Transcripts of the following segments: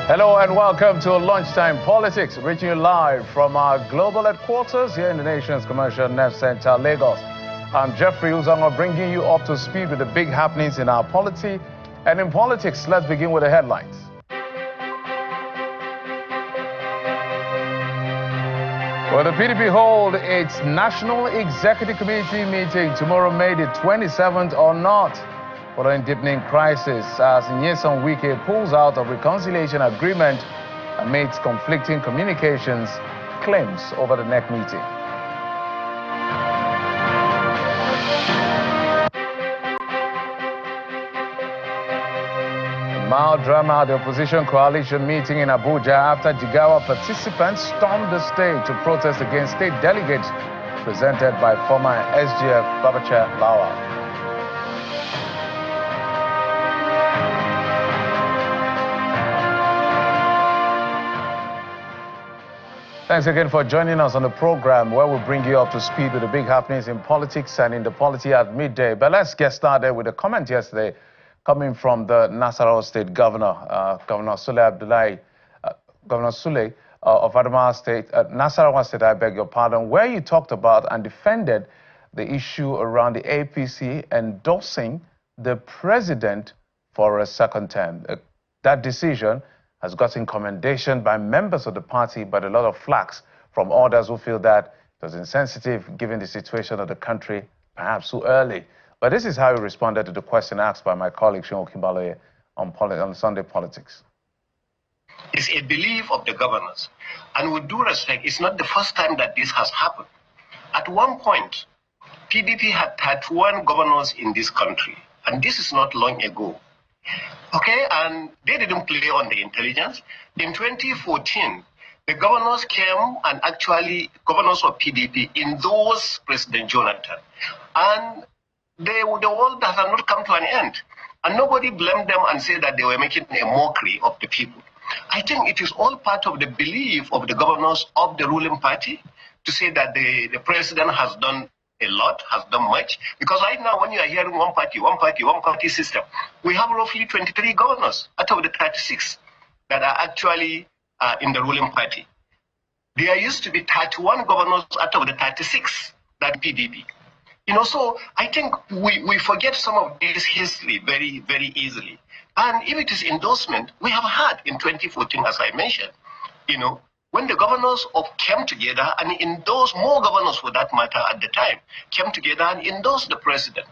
Hello and welcome to Lunchtime Politics, reaching you live from our global headquarters here in the nation's commercial North Central, Lagos. I'm Jeffrey Uzanga, bringing you up to speed with the big happenings in our polity. And in politics, let's begin with the headlines. Will the PDP hold its National Executive Committee meeting tomorrow, May the 27th, or not? Following deepening crisis as Nyesom Wike pulls out of reconciliation agreement amidst conflicting communications claims over the NEC meeting. Mild drama at the opposition coalition meeting in Abuja after Jigawa participants stormed the stage to protest against state delegates presented by former SGF Babacha Lawal. Thanks again for joining us on the program where we bring you up to speed with the big happenings in politics and in the polity at midday. But let's get started with a comment yesterday coming from the Nasarawa State Governor, Governor Sule Abdullahi, Governor Sule of Adamawa State, Nasarawa State, I beg your pardon, where you talked about and defended the issue around the APC endorsing the president for a second term. That decision has gotten commendation by members of the party, but a lot of flack from others who feel that it was insensitive given the situation of the country, perhaps too early. But this is how he responded to the question asked by my colleague Seun Okinbaloye on Sunday Politics. It's a belief of the governors. And with due respect, it's not the first time that this has happened. At one point, PDP had 31 governors in this country, and this is not long ago. Okay, and they didn't play on the intelligence. In 2014, the governors came and actually, governors of PDP, endorsed President Jonathan. And the world has not come to an end. And nobody blamed them and said that they were making a mockery of the people. I think it is all part of the belief of the governors of the ruling party to say that the president has done a lot, has done much. Because right now, when you are hearing one party system, we have roughly 23 governors out of the 36 that are actually in the ruling party. There used to be 31 governors out of the 36 that PDP. You know, so I think we forget some of this history very, very easily. And if it is endorsement, we have had in 2014, as I mentioned, you know, when the governors came together and endorsed, more governors for that matter at the time, came together and endorsed the president.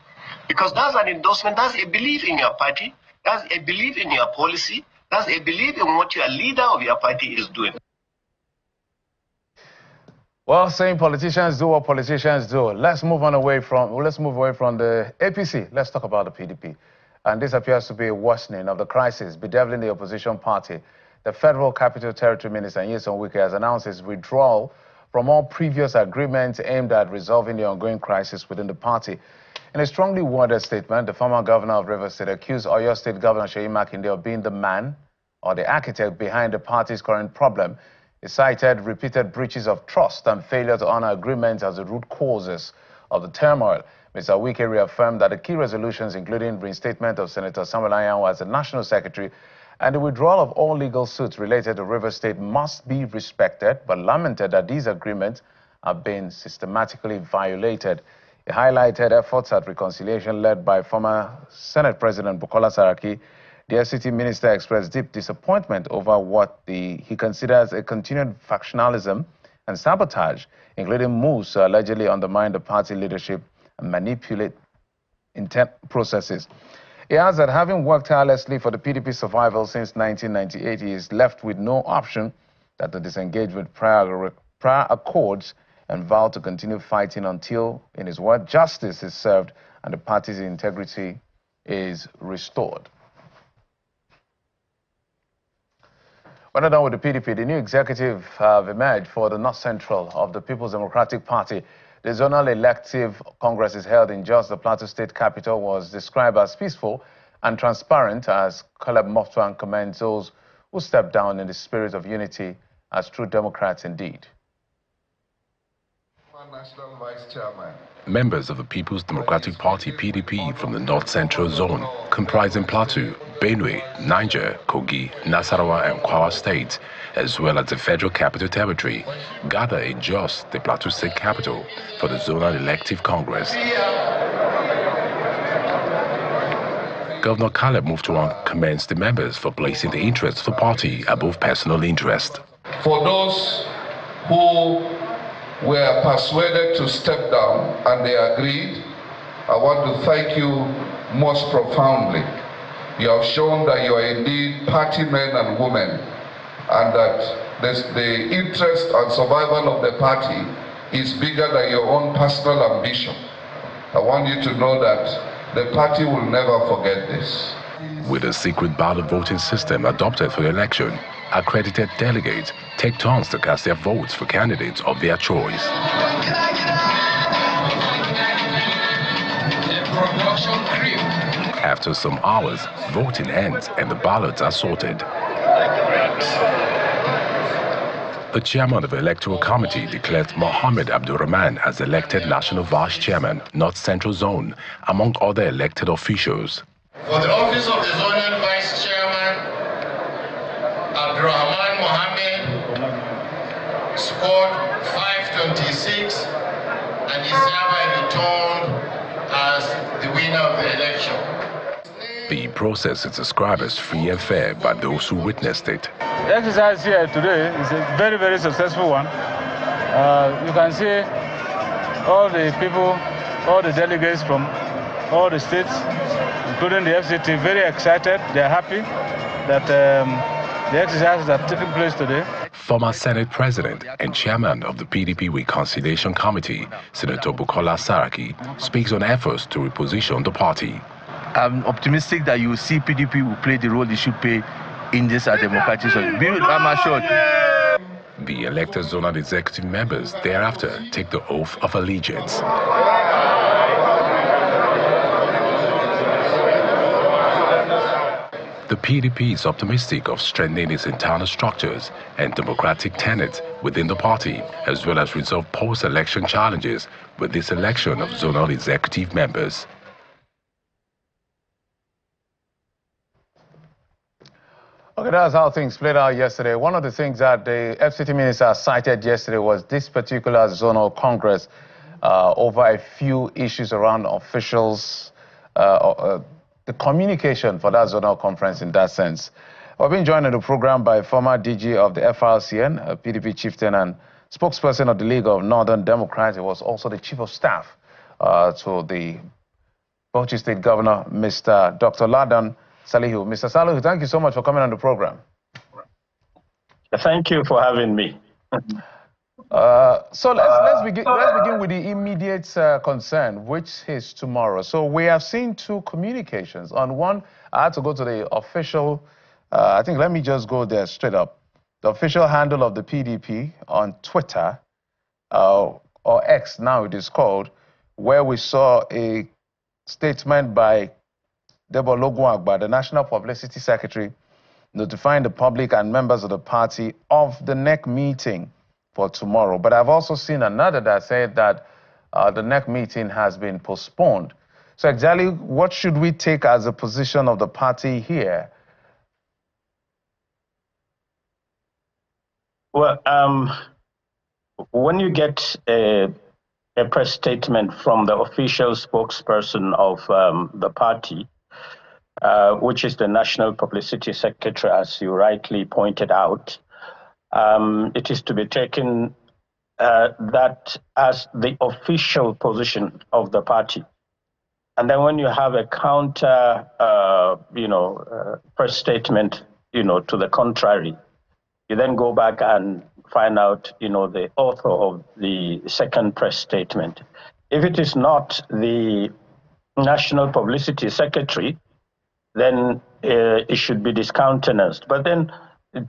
Because that's an endorsement, that's a belief in your party, that's a belief in your policy, that's a belief in what your leader of your party is doing. Well, saying politicians do what politicians do. Let's move away from the APC. Let's talk about the PDP. And this appears to be a worsening of the crisis bedeviling the opposition party. The Federal Capital Territory Minister, Nyesom Wike, has announced his withdrawal from all previous agreements aimed at resolving the ongoing crisis within the party. In a strongly worded statement, the former governor of Rivers State accused Oyo State Governor Seyi Makinde of being the man or the architect behind the party's current problem. He cited repeated breaches of trust and failure to honor agreements as the root causes of the turmoil. Mr. Wike reaffirmed that the key resolutions, including reinstatement of Senator Samuel Anyanwu as the National Secretary and the withdrawal of all legal suits related to Rivers State, must be respected, but lamented that these agreements have been systematically violated. He highlighted efforts at reconciliation led by former Senate President Bukola Saraki. The FCT minister expressed deep disappointment over what he considers a continued factionalism and sabotage, including moves to allegedly undermine the party leadership and manipulate intent processes. He adds that having worked tirelessly for the PDP survival since 1998, he is left with no option than to disengage with prior accords and vow to continue fighting until, in his word, justice is served and the party's integrity is restored. When we're done with the PDP, the new executive have emerged for the North Central of the People's Democratic Party. The zonal elective congress is held in Jos, the Plateau State capital, was described as peaceful and transparent as Caleb Moftuan commends those who stepped down in the spirit of unity as true Democrats indeed. National Vice Chairman. Members of the People's Democratic Party PDP from the North Central Zone, comprising Plateau, Benue, Niger, Kogi, Nasarawa and Kwawa states, as well as the Federal Capital Territory, gather in Jos, the Plateau State capital, for the Zonal Elective Congress. Governor Caleb Muftuan commends the members for placing the interests of the party above personal interest. For those who were persuaded to step down and they agreed, I want to thank you most profoundly. You have shown that you are indeed party men and women, and that the interest and survival of the party is bigger than your own personal ambition. I want you to know that the party will never forget this. With a secret ballot voting system adopted for the election, accredited delegates take turns to cast their votes for candidates of their choice. After some hours, voting ends and the ballots are sorted. The chairman of the Electoral Committee declared Mohammed Abdurrahman as elected National Vice Chairman, North Central Zone, among other elected officials. For the office of the Zonal Vice Chairman, Abdurrahman Mohammed scored 526 and is hereby returned as the winner of the election. The process is described as free and fair by those who witnessed it. The exercise here today is a very, very successful one. You can see all the people, all the delegates from all the states, including the FCT, very excited. They are happy that the exercises are taking place today. Former Senate President and Chairman of the PDP Reconciliation Committee, Senator Bukola Saraki, speaks on efforts to reposition the party. I'm optimistic that you will see PDP will play the role it should play in this democratic system. I'm assured. The elected zonal executive members thereafter take the oath of allegiance. The PDP is optimistic of strengthening its internal structures and democratic tenets within the party, as well as resolve post-election challenges with this election of zonal executive members. Okay, that's how things played out yesterday. One of the things that the FCT minister cited yesterday was this particular zonal congress over a few issues around officials, the communication for that zonal conference in that sense. We've been joined in the program by former DG of the FRCN, PDP chieftain and spokesperson of the League of Northern Democrats. He was also the chief of staff to the Bauchi State Governor, Mr. Dr. Ladan Salihu. Mr. Salihu, thank you so much for coming on the program. Thank you for having me. So let's begin with the immediate concern, which is tomorrow. So we have seen two communications. On one, I had to go to the official, I think let me just go there straight up. The official handle of the PDP on Twitter, or X now it is called, where we saw a statement by Debo Logunagba, the National Publicity Secretary, notifying the public and members of the party of the NEC meeting for tomorrow. But I've also seen another that said that the NEC meeting has been postponed. So exactly what should we take as a position of the party here? Well, when you get a press statement from the official spokesperson of the party, which is the National Publicity Secretary, as you rightly pointed out, it is to be taken that as the official position of the party. And then when you have a counter, press statement, to the contrary, you then go back and find out, the author of the second press statement. If it is not the National Publicity Secretary, then it should be discountenanced. But then,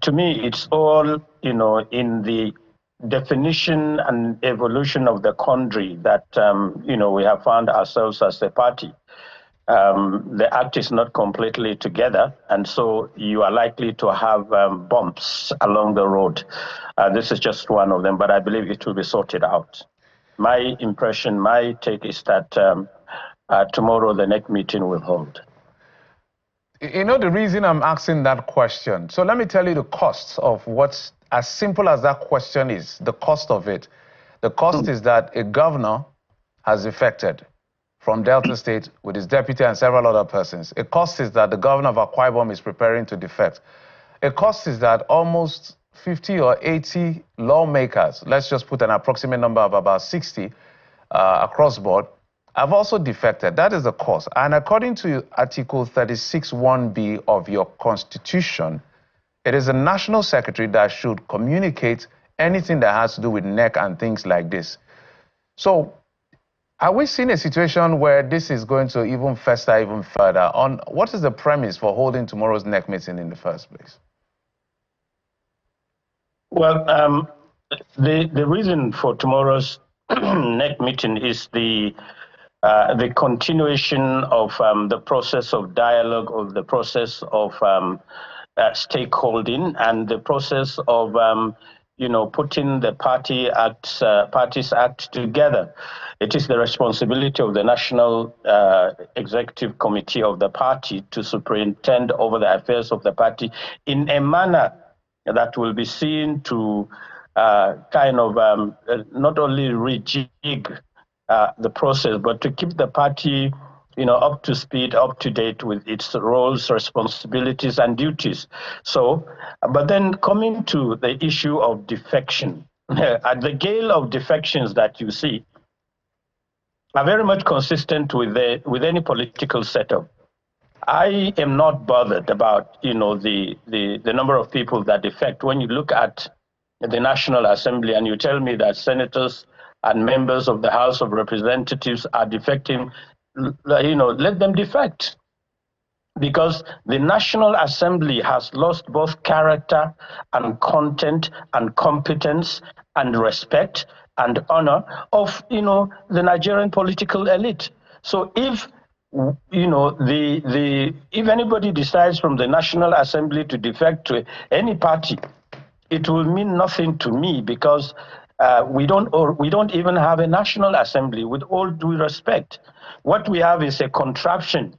to me, it's all, in the definition and evolution of the quandary that, we have found ourselves as a party. The act is not completely together, and so you are likely to have bumps along the road. This is just one of them, but I believe it will be sorted out. My impression, my take is that tomorrow the NEC meeting will hold. You know the reason I'm asking that question. So let me tell you the costs of what's as simple as that question is, the cost of it. The cost is that a governor has defected from Delta State with his deputy and several other persons. A cost is that the governor of Akwa Ibom is preparing to defect. A cost is that almost 50 or 80 lawmakers, let's just put an approximate number of about 60 across board, have also defected. That is the cost. And according to Article 36(1)(b) of your Constitution, it is the National Secretary that should communicate anything that has to do with NEC and things like this. So, are we seeing a situation where this is going to even fester even further? On what is the premise for holding tomorrow's NEC meeting in the first place? Well, the reason for tomorrow's NEC meeting is the continuation of the process of dialogue, of the process of stakeholding, and the process of putting the Parties Act together. It is the responsibility of the National Executive Committee of the party to superintend over the affairs of the party in a manner that will be seen to not only rejig the process, but to keep the party up to speed, up to date with its roles, responsibilities, and duties. So, but then coming to the issue of defection, at the gale of defections that you see are very much consistent with any political setup. I am not bothered about the number of people that defect. When you look at the National Assembly and you tell me that senators and members of the House of Representatives are defecting, let them defect. Because the National Assembly has lost both character and content and competence and respect and honor of, the Nigerian political elite. So if if anybody decides from the National Assembly to defect to any party, it will mean nothing to me, because we don't even have a National Assembly, with all due respect. What we have is a contraption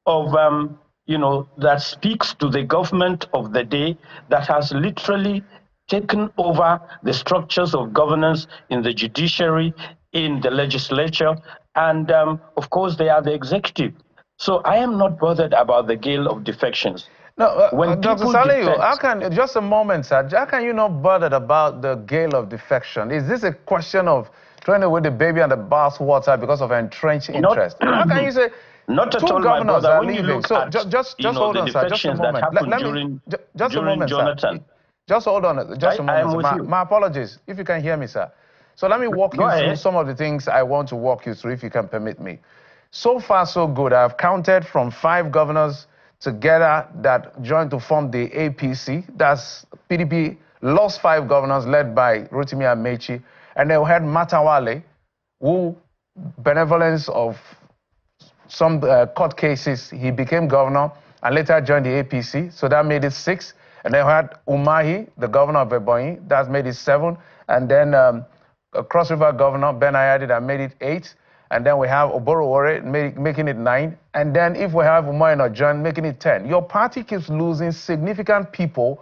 of that speaks to the government of the day, that has literally taken over the structures of governance in the judiciary, in the legislature, and of course they are the executive. So I am not bothered about the gale of defections. No, Dr. Saliu, just a moment, sir. How can you not bothered about the gale of defection? Is this a question of throwing away the baby and the bathwater because of entrenched interest? How can you say not at all, governors are leaving? So just hold on, sir. Just a moment. Just a moment, Jonathan. Sir. Just hold on. Just a moment. My apologies, if you can hear me, sir. So let me walk you through some of the things I want to walk you through, if you can permit me. So far, so good. I've counted from 5 governors together that joined to form the APC. That's PDP lost 5 governors led by Rotimi Amechi. And they had Matawale, who, benevolence of some court cases, he became governor and later joined the APC. So that made it 6. And then we had Umahi, the governor of Ebonyi. That made it 7. And then Cross River governor, Ben Ayadi, that made it 8. And then we have Oborowore making it 9. And then if we have Umayna John making it 10. Your party keeps losing significant people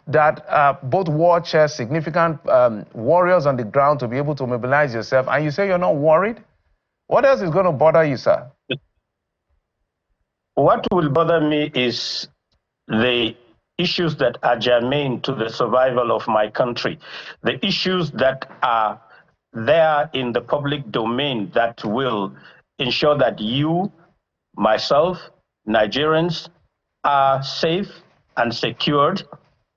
that are both war chairs, significant warriors on the ground to be able to mobilize yourself. And you say you're not worried? What else is going to bother you, sir? What will bother me is the issues that are germane to the survival of my country, the issues that are there in the public domain that will ensure that you, myself, Nigerians are safe and secured,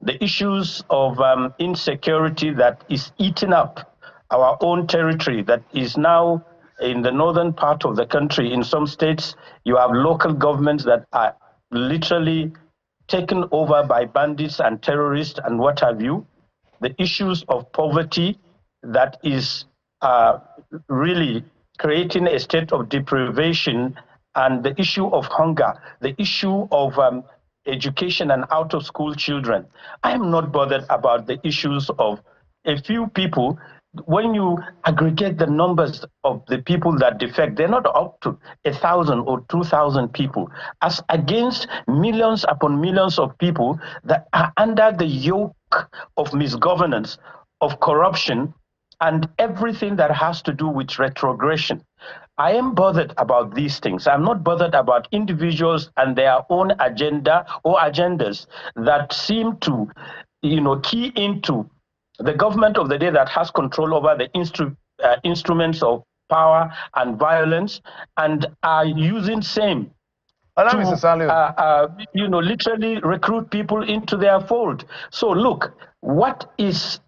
the issues of insecurity that is eating up our own territory, that is now in the northern part of the country. In some states, you have local governments that are literally taken over by bandits and terrorists and what have you. The issues of poverty that is really creating a state of deprivation, and the issue of hunger, the issue of education and out-of-school children. I am not bothered about the issues of a few people when you aggregate the numbers of the people that defect, they're not up to 1,000 or 2,000 people, as against millions upon millions of people that are under the yoke of misgovernance, of corruption, and everything that has to do with retrogression. I am bothered about these things. I'm not bothered about individuals and their own agenda or agendas that seem to, key into the government of the day that has control over the instruments of power and violence, and are using same to, literally recruit people into their fold. So look, what is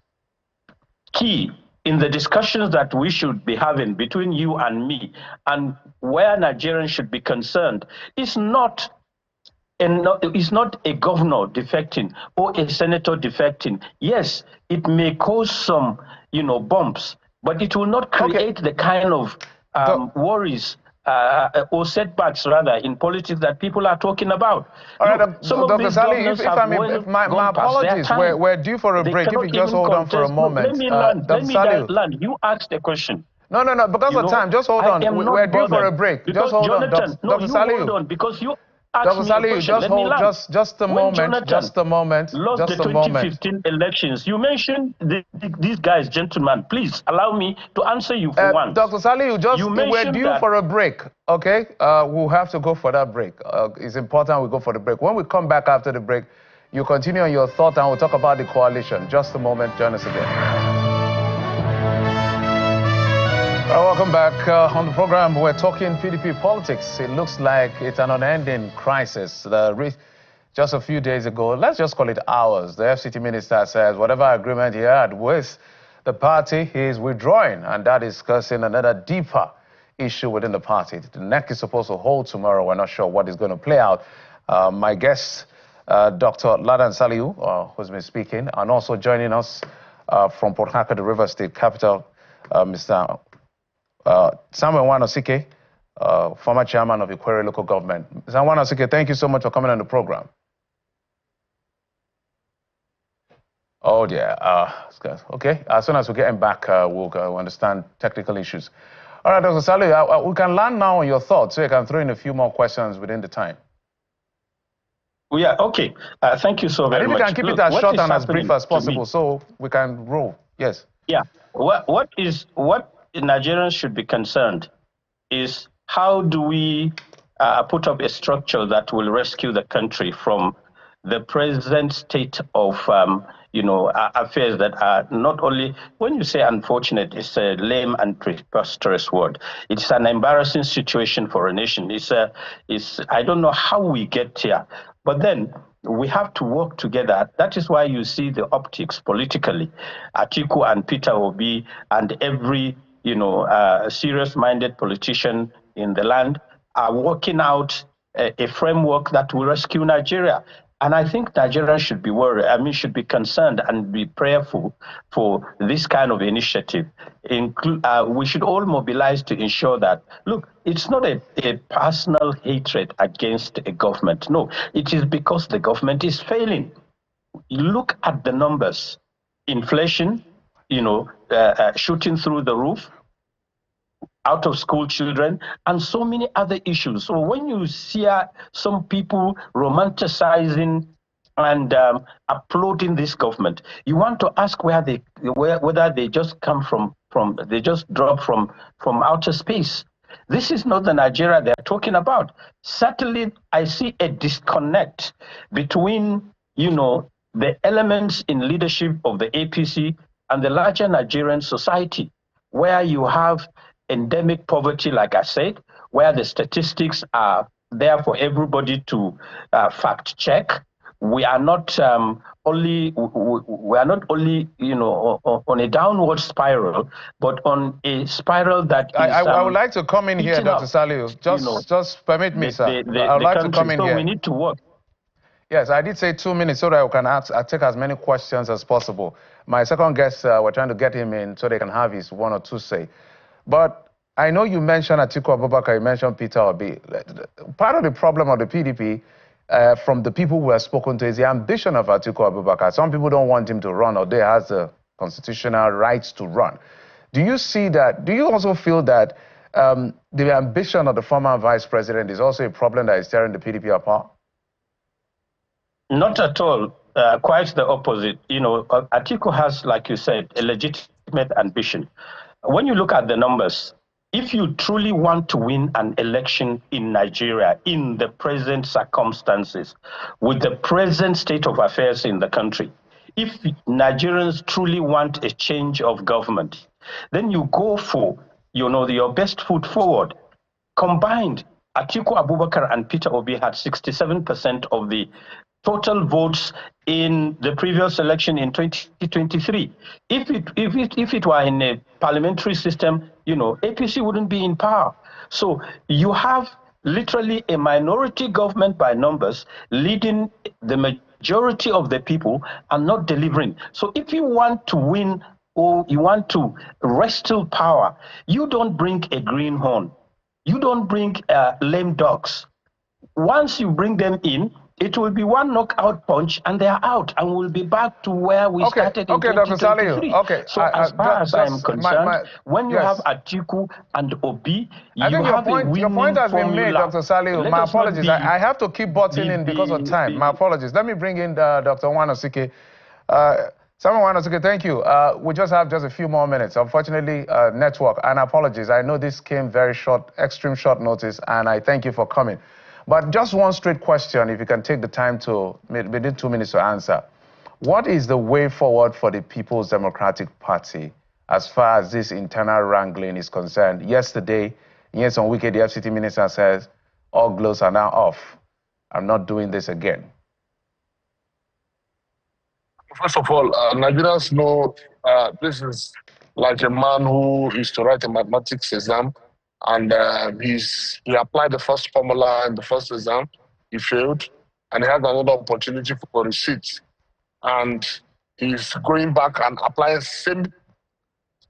key in the discussions that we should be having between you and me, and where Nigerians should be concerned, is not a governor defecting or a senator defecting. Yes, it may cause some, bumps, but it will not create the kind of worries or setbacks, rather, in politics that people are talking about. All right, Dr. Sally, if I may, my apologies, we're due for a break. If you just hold on for a moment. Let me land. You asked a question. No, because of time, just hold on. We're due for a break. Just hold on, Dr. Sally. Hold on, because you Dr. Sally, just hold, just a moment, just a moment, lost the 2015 elections. You mentioned these guys, gentlemen. Please allow me to answer you for once. Dr. Sally, we're due for a break, okay? We'll have to go for that break. It's important we go for the break. When we come back after the break, you continue on your thought and we'll talk about the coalition. Just a moment, join us again. Welcome back on the program. We're talking PDP politics. It looks like it's an unending crisis. Just a few days ago, let's just call it hours, the FCT minister says whatever agreement he had with the party, he is withdrawing, and that is causing another deeper issue within the party. The NEC is supposed to hold tomorrow. We're not sure what is going to play out. My guest, Dr. Ladan Saliu, who's been speaking, and also joining us from Port Harcourt, the River State capital, Mr. Samuel Wanosike, former chairman of Ikwere local government. Samuel Wanosike, thank you so much for coming on the program. Oh, yeah. Okay. As soon as we get him back, we'll understand technical issues. All right, Dr. Saliu, we can land now on your thoughts, so you can throw in a few more questions within the time. Yeah, okay. Thank you so very much. And if you can keep it as short and as brief as possible, so we can roll. Yes. Yeah. What Nigerians should be concerned is, how do we put up a structure that will rescue the country from the present state of affairs that are not only, when you say unfortunate, it's a lame and preposterous word. It's an embarrassing situation for a nation. I don't know how we get here, but then we have to work together. That is why you see the optics politically. Atiku and Peter Obi and every serious-minded politician in the land are working out a framework that will rescue Nigeria. And I think Nigerians should be worried, should be concerned and be prayerful for this kind of initiative. We should all mobilize to ensure that, look, it's not a personal hatred against a government. No, it is because the government is failing. Look at the numbers. Inflation, shooting through the roof, out of school children, and so many other issues. So when you see some people romanticizing and applauding this government, you want to ask whether they just come from they just drop from outer space. This is not the Nigeria they're talking about. Certainly, I see a disconnect between, the elements in leadership of the APC and the larger Nigerian society, where you have endemic poverty, like I said, where the statistics are there for everybody to fact check. We are not only on a downward spiral, but on a spiral that is, I would like to come in here, Dr. Saliu. Just permit me, sir. I would like to come in here. So we need to work. Yes, I did say 2 minutes so that I can take as many questions as possible. My second guest, we're trying to get him in so they can have his one or two say. But I know you mentioned Atiku Abubakar, you mentioned Peter Obi. Part of the problem of the PDP, from the people who have spoken to, is the ambition of Atiku Abubakar. Some people don't want him to run, or they has a constitutional rights to run. Do you see that? Do you also feel that the ambition of the former vice president is also a problem that is tearing the PDP apart? Not at all. Quite the opposite. You know, Atiku has, like you said, a legitimate ambition. When you look at the numbers, if you truly want to win an election in Nigeria in the present circumstances, with the present state of affairs in the country, if Nigerians truly want a change of government, then you go for, you know, your best foot forward. Combined, Atiku Abubakar and Peter Obi had 67% of the total votes in the previous election in 2023. If it were in a parliamentary system, you know, APC wouldn't be in power. So you have literally a minority government by numbers leading the majority of the people and not delivering. So if you want to win or you want to wrestle power, you don't bring a greenhorn. You don't bring lame dogs. Once you bring them in, it will be one knockout punch and they are out, and we'll be back to where we started in 2023. Okay, so as far as I'm concerned, when you have Atiku and Obi, you have a winning your point has been made, Dr. Saliu. My apologies. I have to keep butting in because of time. My apologies. Let me bring in Dr. Nwanosike. Samuel Nwanosike, thank you. We just have just a few more minutes. Unfortunately, network, and apologies. I know this came very short, extreme short notice, and I thank you for coming. But just one straight question, if you can take the time to, within 2 minutes to answer. What is the way forward for the People's Democratic Party as far as this internal wrangling is concerned? Yesterday, yes, on Wike, the FCT minister says, all gloves are now off. I'm not doing this again. First of all, Nigerians know this is like a man who used to write a mathematics exam, and he applied the first formula in the first exam, he failed, and he has another opportunity for receipt. And he's going back and applying the same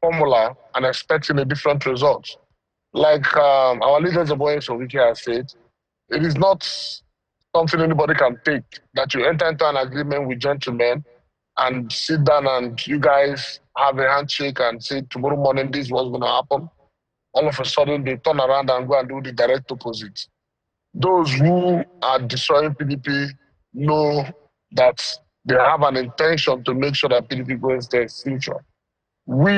formula and expecting a different result. Like our leaders of Wike has said, it is not something anybody can take, that you enter into an agreement with gentlemen and sit down and you guys have a handshake and say, tomorrow morning this was going to happen. All of a sudden, they turn around and go and do the direct opposite. Those who are destroying PDP know that they have an intention to make sure that PDP goes their future. We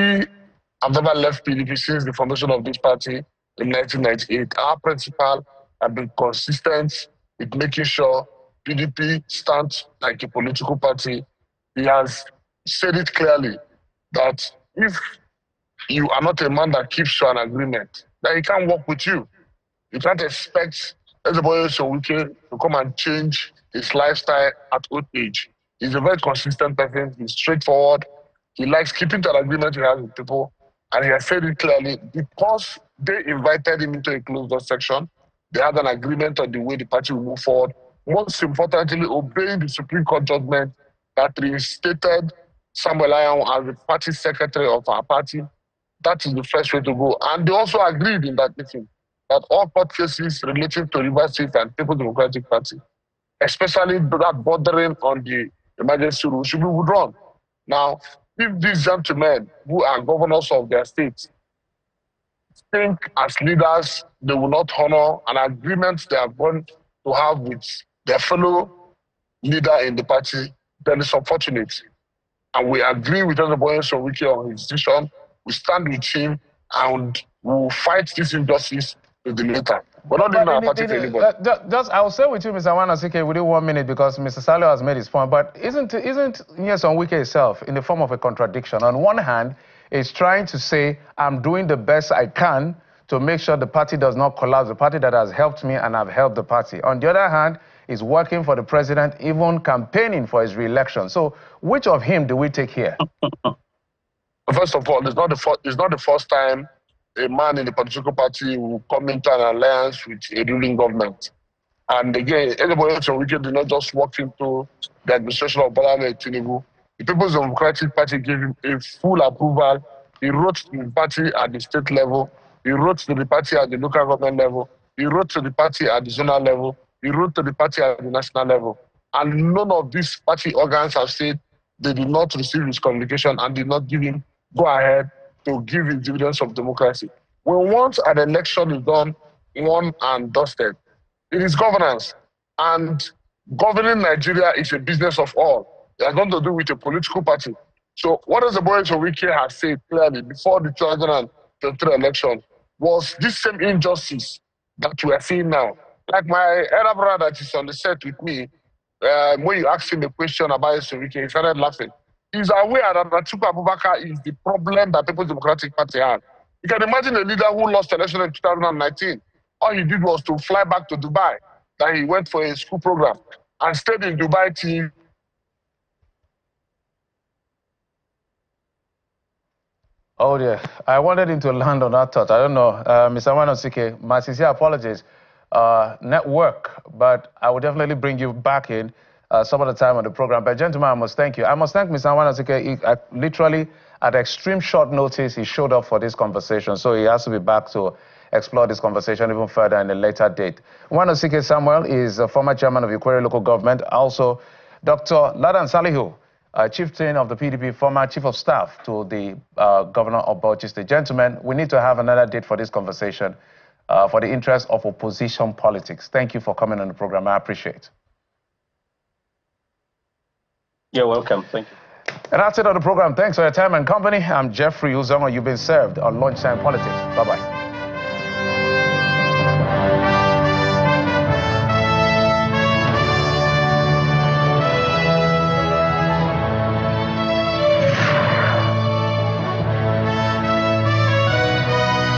have never left PDP since the formation of this party in 1998. Our principle have been consistent with making sure PDP stands like a political party. He has said it clearly that if you are not a man that keeps to an agreement, then he can't work with you. You can't expect Wike to come and change his lifestyle at old age. He's a very consistent person. He's straightforward. He likes keeping to an agreement he has with people. And he has said it clearly, because they invited him into a closed-door section, they had an agreement on the way the party will move forward. Most importantly, obeying the Supreme Court judgment that reinstated Samuel Ayan as the party secretary of our party. That is the first way to go. And they also agreed in that meeting that all court cases relating to Rivers State and People's Democratic Party, especially that bordering on the emergency rule, should be withdrawn. Now, if these gentlemen who are governors of their states think as leaders they will not honor an agreement they are going to have with their fellow leader in the party, then it's unfortunate. And we agree with everybody on his decision. We stand with him and we'll fight this injustice to the later. We're not doing our party to anybody. I'll say with you, Mr. Nwanosike, within 1 minute, because Mr. Saliu has made his point, but isn't Nyesom Wike itself in the form of a contradiction? On one hand, it's trying to say, I'm doing the best I can to make sure the party does not collapse, the party that has helped me and I've helped the party. On the other hand, is working for the president, even campaigning for his re-election. So which of him do we take here? First of all, it's not the first time a man in the political party will come into an alliance with a ruling government. And again, anybody else on Wike did not just walk into the administration of Bola Ahmed Tinubu. The People's Democratic Party gave him a full approval. He wrote to the party at the state level. He wrote to the party at the local government level. He wrote to the party at the zonal level. He wrote to the party at the national level. And none of these party organs have said they did not receive his communication and did not give him go ahead to give his dividends of democracy. When once an election is done, won and dusted, it is governance. And governing Nigeria is a business of all. They are going to do with a political party. So what does the Boris Wike has said clearly before the 2023 election was this same injustice that we are seeing now. Like my elder brother that is on the set with me, when you asked him the question about Wike, he started laughing. He's aware that Atiku Abubakar is the problem that People's Democratic Party had. You can imagine a leader who lost the election in 2019. All he did was to fly back to Dubai. That he went for a school program and stayed in Dubai till. Oh dear, I wanted him to land on that thought. I don't know, Mr. Wanosike, my sincere apologies. Network, but I will definitely bring you back in some of the time on the program. But gentlemen, I must thank you. I must thank Mr. Wanosike. Literally, at extreme short notice, he showed up for this conversation, so he has to be back to explore this conversation even further in a later date. Wanosike Samuel is a former chairman of Ikwere local government. Also, Dr. Ladan Salihu, chieftain of the PDP, former chief of staff to the governor of Bauchi State. Gentlemen, we need to have another date for this conversation for the interest of opposition politics. Thank you for coming on the program. I appreciate it. You're welcome. Thank you. And that's it on the program. Thanks for your time and company. I'm Jeffrey Uzongo. You've been served on Lunchtime Politics. Bye-bye.